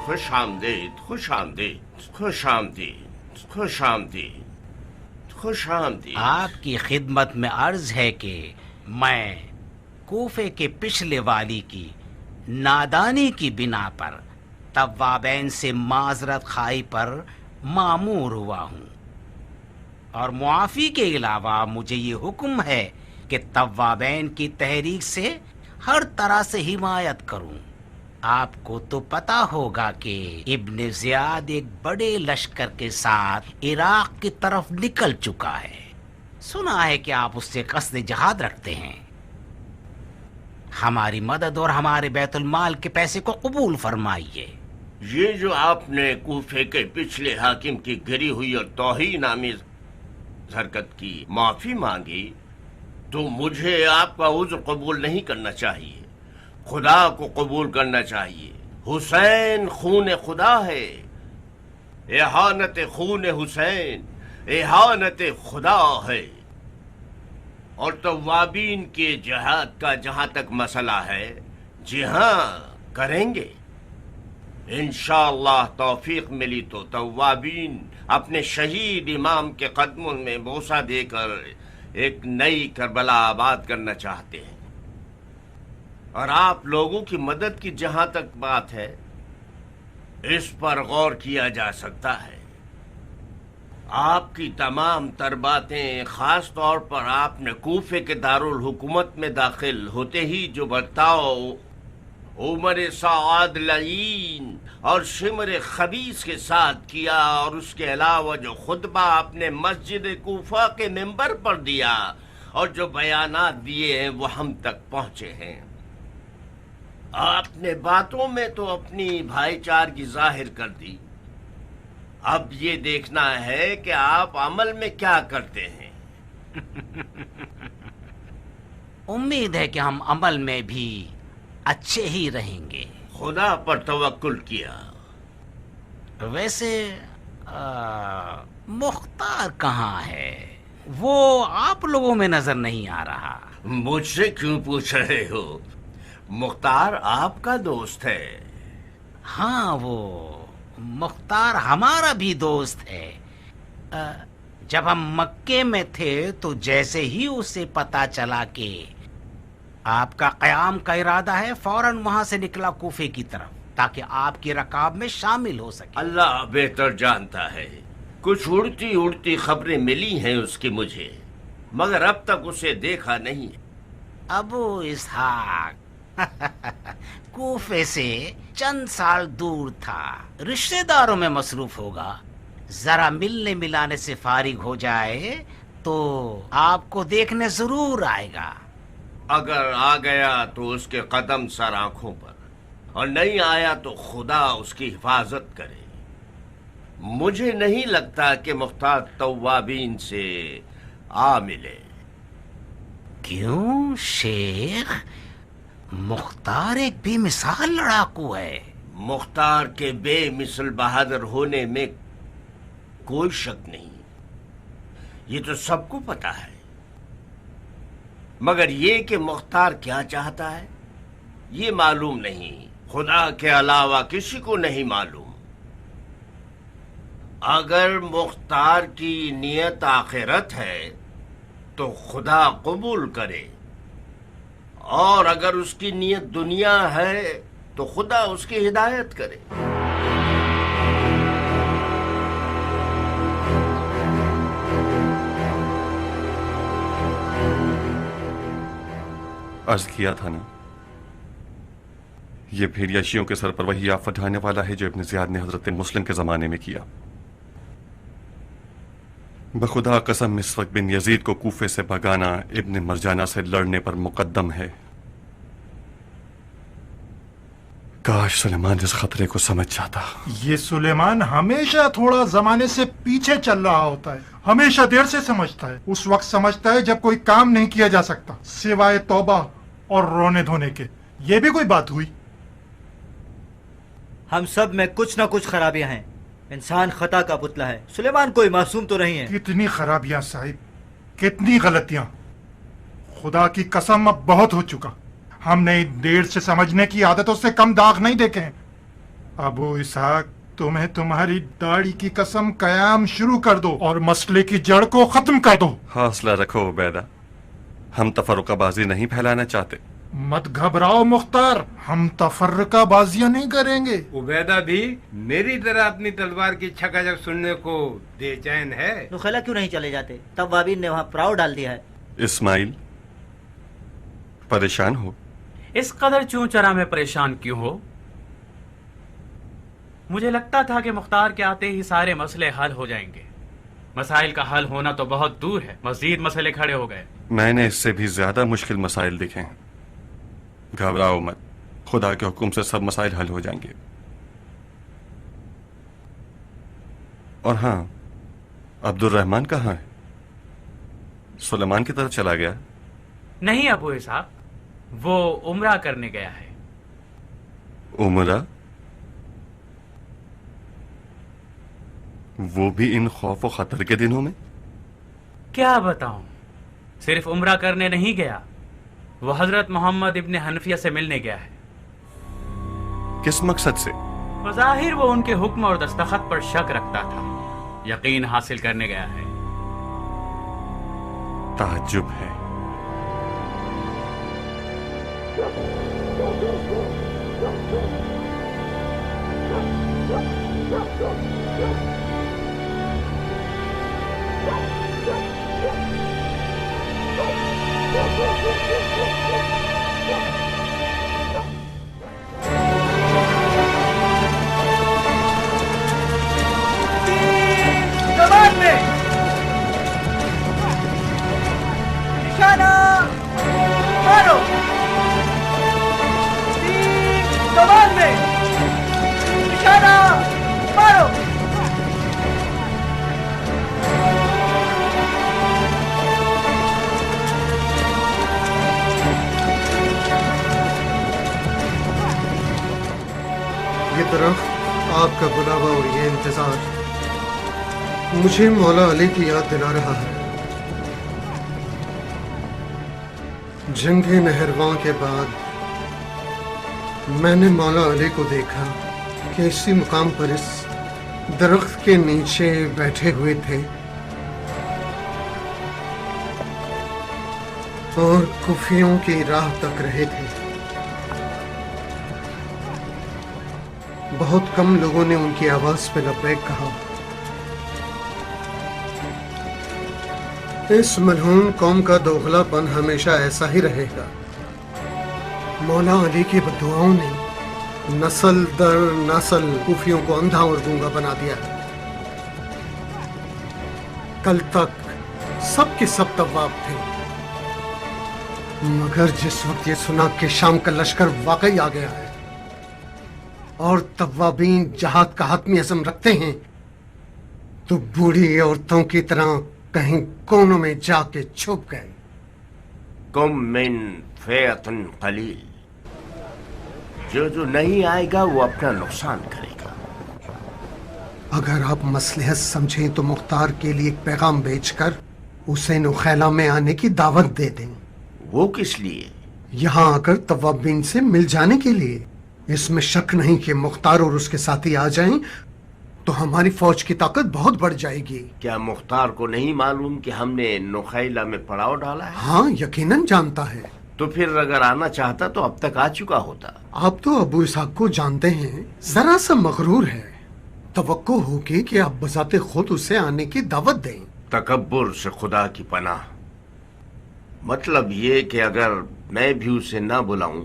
خوش آمدید، خوش آمدید، خوش آمدید، خوش آمدید، خوش آمدید۔ آپ کی خدمت میں عرض ہے کہ میں کوفے کے پچھلے والی کی نادانی کی بنا پر توابین سے معذرت خواہی پر مامور ہوا ہوں، اور معافی کے علاوہ مجھے یہ حکم ہے کہ توابین کی تحریک سے ہر طرح سے حمایت کروں۔ آپ کو تو پتا ہوگا کہ ابن زیاد ایک بڑے لشکر کے ساتھ عراق کی طرف نکل چکا ہے۔ سنا ہے کہ آپ اس سے قصد جہاد رکھتے ہیں۔ ہماری مدد اور ہمارے بیت المال کے پیسے کو قبول فرمائیے۔ یہ جو آپ نے کوفے کے پچھلے حاکم کی گری ہوئی اور توہین آمیز حرکت کی معافی مانگی تو مجھے آپ کا عذر قبول نہیں کرنا چاہیے، خدا کو قبول کرنا چاہیے۔ حسین خون خدا ہے، احانت خون حسین احانت خدا ہے، اور توابین کے جہاد کا جہاں تک مسئلہ ہے جی ہاں کریں گے انشاءاللہ۔ توفیق ملی تو توابین اپنے شہید امام کے قدموں میں بوسہ دے کر ایک نئی کربلا آباد کرنا چاہتے ہیں، اور آپ لوگوں کی مدد کی جہاں تک بات ہے اس پر غور کیا جا سکتا ہے۔ آپ کی تمام تر باتیں، خاص طور پر آپ نے کوفے کے دارالحکومت میں داخل ہوتے ہی جو برتاؤ عمر سعاد لعین اور شمر خبیث کے ساتھ کیا، اور اس کے علاوہ جو خطبہ آپ نے مسجد کوفہ کے ممبر پر دیا اور جو بیانات دیے ہیں وہ ہم تک پہنچے ہیں۔ آپ نے باتوں میں تو اپنی بھائی چارگی ظاہر کر دی، اب یہ دیکھنا ہے کہ آپ عمل میں کیا کرتے ہیں۔ امید ہے کہ ہم عمل میں بھی اچھے ہی رہیں گے۔ خدا پر توکل کیا۔ ویسے مختار کہاں ہے؟ وہ آپ لوگوں میں نظر نہیں آ رہا۔ مجھ سے کیوں پوچھ رہے ہو؟ مختار آپ کا دوست ہے۔ ہاں، وہ مختار ہمارا بھی دوست ہے۔ جب ہم مکے میں تھے تو جیسے ہی اسے پتا چلا کہ آپ کا قیام کا ارادہ ہے، فوراً وہاں سے نکلا کوفے کی طرف تاکہ آپ کی رکاب میں شامل ہو سکے۔ اللہ بہتر جانتا ہے، کچھ اڑتی اڑتی خبریں ملی ہیں اس کی مجھے، مگر اب تک اسے دیکھا نہیں۔ ابو اسحاق کوفے سے چند سال دور تھا، رشتہ داروں میں مصروف ہوگا، ذرا ملنے ملانے سے فارغ ہو جائے تو آپ کو دیکھنے ضرور آئے گا۔ अगर आ गया तो उसके कदम सर आंखों पर, और नहीं आया तो खुदा उसकी हिफाजत करे। मुझे नहीं लगता कि मुख्तार तव्वाबीन से आ मिले। क्यों शेख? मुख्तार एक बेमिसाल लड़ाकू है। मुख्तार के बेमिसल बहादुर होने में कोई शक नहीं, ये तो सबको पता है। मगर ये कि मुख्तार क्या चाहता है ये मालूम नहीं। खुदा के अलावा किसी को नहीं मालूम। अगर मुख्तार की नियत आखिरत है तो खुदा कबूल करे, और अगर उसकी नियत दुनिया है तो खुदा उसकी हिदायत करे। अर्ज किया था ना, ये भेड़िया शियों के सर पर वही आफत ढाने वाला है जो इब्न ज़ियाद ने हजरत मुस्लिम के जमाने में किया। बखुदा कसम इस वक्त बिन यजीद को कूफे से भगाना इब्न मरजाना से लड़ने पर मुकद्दम है। काश सुलेमान इस खतरे को समझ जाता। ये सुलेमान हमेशा थोड़ा जमाने से पीछे चल रहा होता है, हमेशा देर से समझता है। उस वक्त समझता है जब कोई काम नहीं किया जा सकता सिवाय तौबा और रोने धोने के। ये भी कोई बात हुई? हम सब में कुछ ना कुछ खराबियां हैं। इंसान खता का पुतला है, सुलेमान कोई मासूम तो नहीं है। कितनी खराबियां साहिब, कितनी गलतियां। खुदा की कसम अब बहुत हो चुका। हमने देर से समझने की आदतों से कम दाग नहीं देखे हैं। अबू इसहाक, तुम्हें तुम्हारी दाढ़ी की कसम कयाम शुरू कर दो और मसले की जड़ को खत्म कर दो। हौसला रखो उबैदा, हम तफर्रुकाबाजी नहीं फैलाना चाहते। मत घबराओ मुख्तार, हम तफर्रुकाबाजियां नहीं करेंगे। उबैदा भी मेरी तरह अपनी तलवार की छकाछक सुनने को बेचैन है। नुखैला क्यों नहीं चले जाते? तब वाबीन ने वहाँ पड़ाव डाल दिया है। इस्माइल, परेशान हो? इस कदर चूं-चरा में परेशान क्यों हो? मुझे लगता था कि मुख्तार के आते ही सारे मसले हल हो जाएंगे। मसाइल का हल होना तो बहुत दूर है, मजीद मसले खड़े हो गए। मैंने इससे भी ज्यादा मुश्किल मसाइल देखे हैं। घबराओ मत, खुदा के हुक्म से सब मसाइल हल हो जाएंगे। और हाँ, अब्दुर्रहमान कहाँ है? सुलेमान की तरफ चला गया? नहीं अबू इसहाक, वो उम्रा करने गया है। उम्रा? वो भी इन खौफ और खतर के दिनों में? क्या बताऊं, सिर्फ उम्रा करने नहीं गया, वो हजरत मोहम्मद इब्न हनफिया से मिलने गया है। किस मकसद से? बज़ाहिर वो उनके हुक्म और दस्तखत पर शक रखता था, यकीन हासिल करने गया है। ताज्जुब है। कमान में निशाना मारो। कमान में निशाना मारो। ये तरफ आपका बुलावा और ये इंतजार मुझे मौला अली की याद दिला रहा है। जंगे नहरवां के बाद मैंने मौला अली को देखा कि इसी मुकाम पर इस दरख्त के नीचे बैठे हुए थे और कुफियों की राह तक रहे थे। बहुत कम लोगों ने उनकी आवाज पे लब्बैक कहा। इस मलहून कौम का दोगलापन हमेशा ऐसा ही रहेगा। मौला अली की बद्दुआओं ने नस्ल दर नस्ल कुफियों को अंधा और गूंगा बना दिया। कल तक सब के सब तवाब थे, मगर जिस वक्त ये सुना कि शाम का लश्कर वाकई आ गया है और तवाबीन जहाद का हतमी अज़म रखते हैं, तो बूढ़ी औरतों की तरह कहीं कोनों में जाके छुप गए। कुम मिन फ़िअतिन क़लील, जो नहीं आएगा वो अपना नुकसान करेगा। अगर आप मसलहत समझें तो मुख्तार के लिए एक पैगाम भेजकर उसे नुखैला में आने की दावत दे दें। वो किस लिए? यहाँ आकर तवाबीन से मिल जाने के लिए। इसमें शक नहीं कि मुख्तार और उसके साथी आ जाएं तो हमारी फौज की ताकत बहुत बढ़ जाएगी। क्या मुख्तार को नहीं मालूम कि हमने नुखैला में पड़ाव डाला है? हाँ, यकीनन जानता है। तो फिर अगर आना चाहता तो अब तक आ चुका होता। आप तो अबू इसहाक को जानते हैं, जरा सा मगरूर है। तवक्को होगी कि आप बजाते खुद उसे आने की दावत दें। तकब्बुर से खुदा की पनाह। मतलब ये कि अगर मैं भी उसे ना बुलाऊं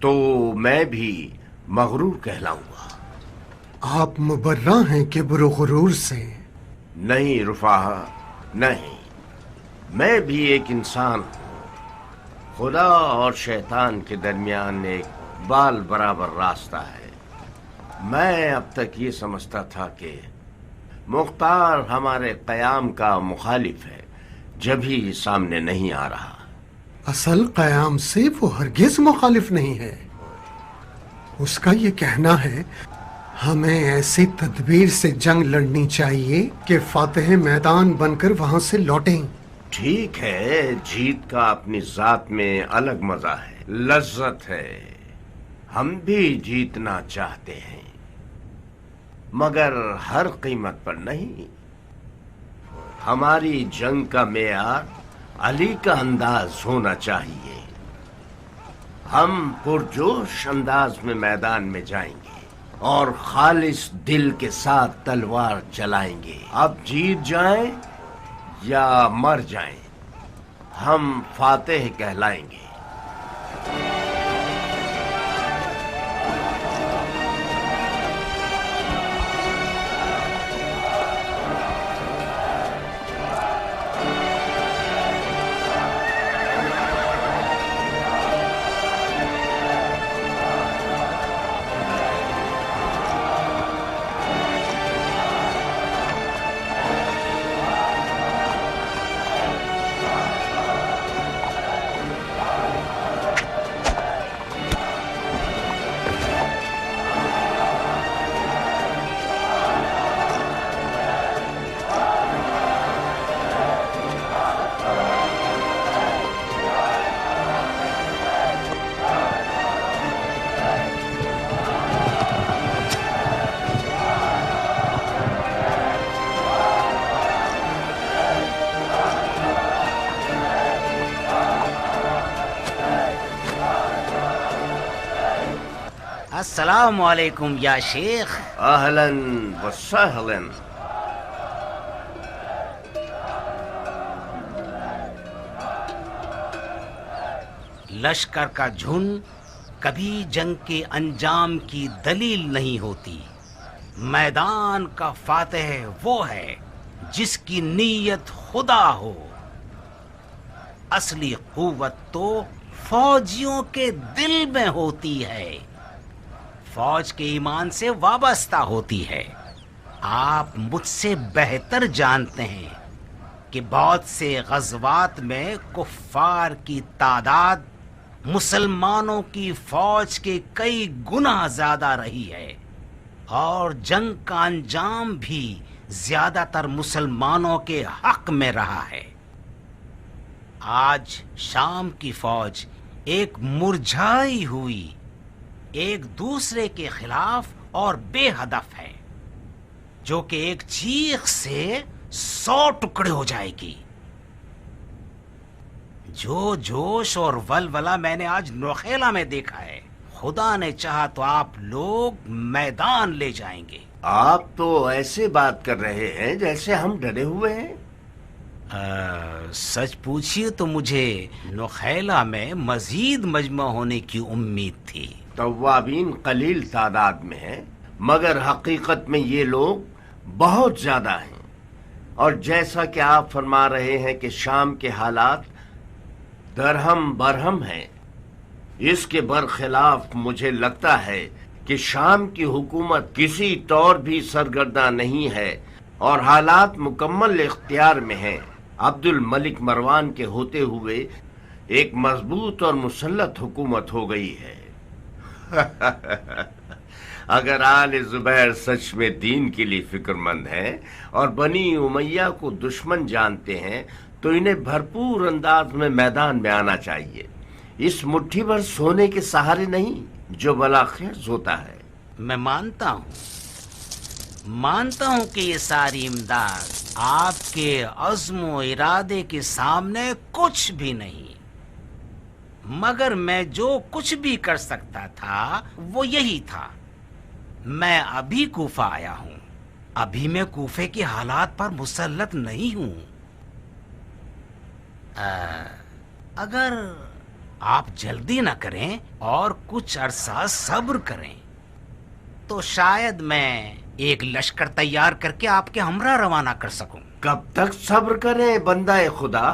तो मैं भी मगरूर कहलाऊंगा। आप मुबर्रा हैं किब्र और गुरूर से। नहीं रुफाहा, नहीं, मैं भी एक इंसान हूं। खुदा और शैतान के दरमियान एक बाल बराबर रास्ता है। मैं अब तक ये समझता था कि मुख्तार हमारे क़याम का मुखालिफ है, जब ही सामने नहीं आ रहा। असल क़याम से वो हरगिज़ मुखालिफ नहीं है। उसका ये कहना है हमें ऐसी तदबीर से जंग लड़नी चाहिए कि फातेह मैदान बनकर वहां से लौटें। ठीक है, जीत का अपनी जात में अलग मजा है, लज्जत है। हम भी जीतना चाहते हैं, मगर हर कीमत पर नहीं। हमारी जंग का मेयार अली का अंदाज होना चाहिए। हम पुरजोश अंदाज में मैदान में जाएंगे और खालिस दिल के साथ तलवार चलाएंगे। अब जीत जाएं या मर जाएं, हम फातेह कहलाएंगे। अस्सलाम वालेकुम या शेख। अहलन व सहलन। लश्कर का झुंड कभी जंग के अंजाम की दलील नहीं होती। मैदान का फातेह वो है जिसकी नीयत खुदा हो। असली कुव्वत तो फौजियों के दिल में होती है, फौज के ईमान से वाबस्ता होती है। आप मुझसे बेहतर जानते हैं कि बहुत से गज़वात में कुफ्फार की तादाद मुसलमानों की फौज के कई गुना ज्यादा रही है और जंग का अंजाम भी ज्यादातर मुसलमानों के हक में रहा है। आज शाम की फौज एक मुरझाई हुई, एक दूसरे के खिलाफ और बेहदफ है, जो कि एक चीख से 100 टुकड़े हो जाएगी। जो जोश और वलवला मैंने आज नौखेला में देखा है, खुदा ने चाहा तो आप लोग मैदान ले जाएंगे। आप तो ऐसे बात कर रहे हैं जैसे हम डरे हुए हैं। सच पूछिए तो मुझे नौखेला में मजीद मजमा होने की उम्मीद थी। तवाबीन कलील तादाद में है, मगर हकीकत में ये लोग बहुत ज्यादा हैं। और जैसा कि आप फरमा रहे हैं कि शाम के हालात درہم برہم ہیں. اس کے برخلاف مجھے لگتا ہے کہ شام کی حکومت کسی طور بھی سرگرداں نہیں ہے اور حالات مکمل اختیار میں ہیں. عبد الملک مروان کے ہوتے ہوئے ایک مضبوط اور مسلط حکومت ہو گئی ہے. اگر آل زبیر سچ میں دین کے لیے فکر مند ہیں اور بنی امیہ کو دشمن جانتے ہیں تو انہیں بھرپور انداز میں میدان میں آنا چاہیے. اس مٹھی بھر سونے کے سہارے نہیں جو بلاخرز ہوتا ہے. میں مانتا ہوں کہ یہ ساری امداد آپ کے عزم و ارادے کے سامنے کچھ بھی نہیں، مگر میں جو کچھ بھی کر سکتا تھا وہ یہی تھا. میں ابھی کوفہ آیا ہوں، ابھی میں کوفے کے حالات پر مسلط نہیں ہوں. اگر آپ جلدی نہ کریں اور کچھ عرصہ صبر کریں تو شاید میں ایک لشکر تیار کر کے آپ کے ہمراہ روانہ کر سکوں. کب تک صبر کریں بندہ خدا؟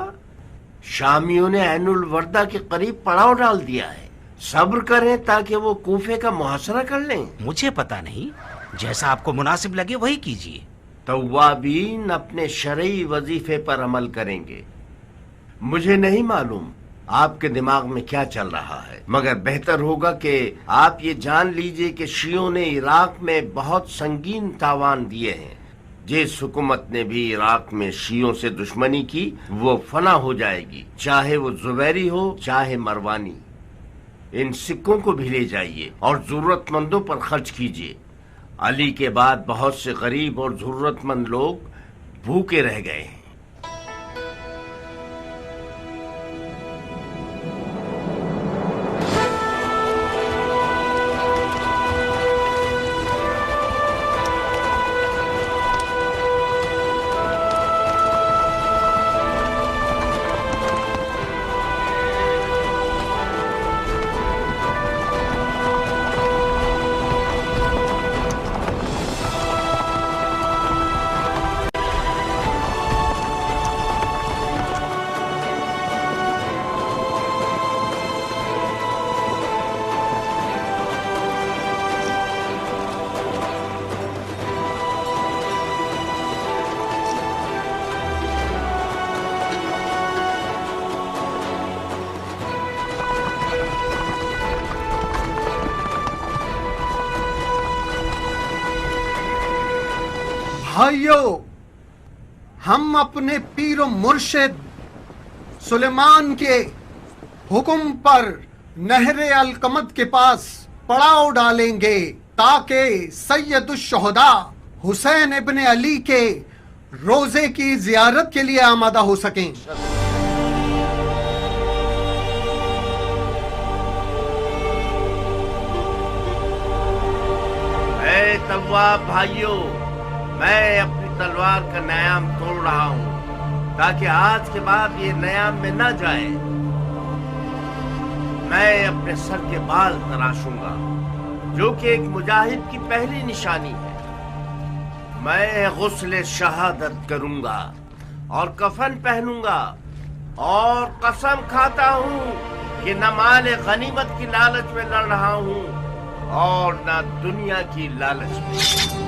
شامیوں نے عین الوردہ کے قریب پڑاؤ ڈال دیا ہے. صبر کریں تاکہ وہ کوفے کا محاصرہ کر لیں. مجھے پتا نہیں، جیسا آپ کو مناسب لگے وہی کیجیے. توابین اپنے شرعی وظیفے پر عمل کریں گے. مجھے نہیں معلوم آپ کے دماغ میں کیا چل رہا ہے، مگر بہتر ہوگا کہ آپ یہ جان لیجئے کہ شیعوں نے عراق میں بہت سنگین تاوان دیے ہیں. جس حکومت نے بھی عراق میں شیعوں سے دشمنی کی وہ فنا ہو جائے گی، چاہے وہ زبیری ہو چاہے مروانی. ان سکوں کو بھی لے جائیے اور ضرورت مندوں پر خرچ کیجیے. علی کے بعد بہت سے غریب اور ضرورت مند لوگ بھوکے رہ گئے ہیں. بھائیو، ہم اپنے پیر و مرشد سلیمان کے حکم پر نہر القمد کے پاس پڑاؤ ڈالیں گے تاکہ سید الشہداء حسین ابن علی کے روزے کی زیارت کے لیے آمادہ ہو سکیں. اے تواب بھائیو، میں اپنی تلوار کا نیام توڑ رہا ہوں تاکہ آج کے بعد یہ نیام میں نہ جائے. میں اپنے سر کے بال تراشوں گا جو کہ ایک مجاہد کی پہلی نشانی ہے. میں غسل شہادت کروں گا اور کفن پہنوں گا اور قسم کھاتا ہوں کہ نہ مال غنیمت کی لالچ میں لڑ رہا ہوں اور نہ دنیا کی لالچ میں.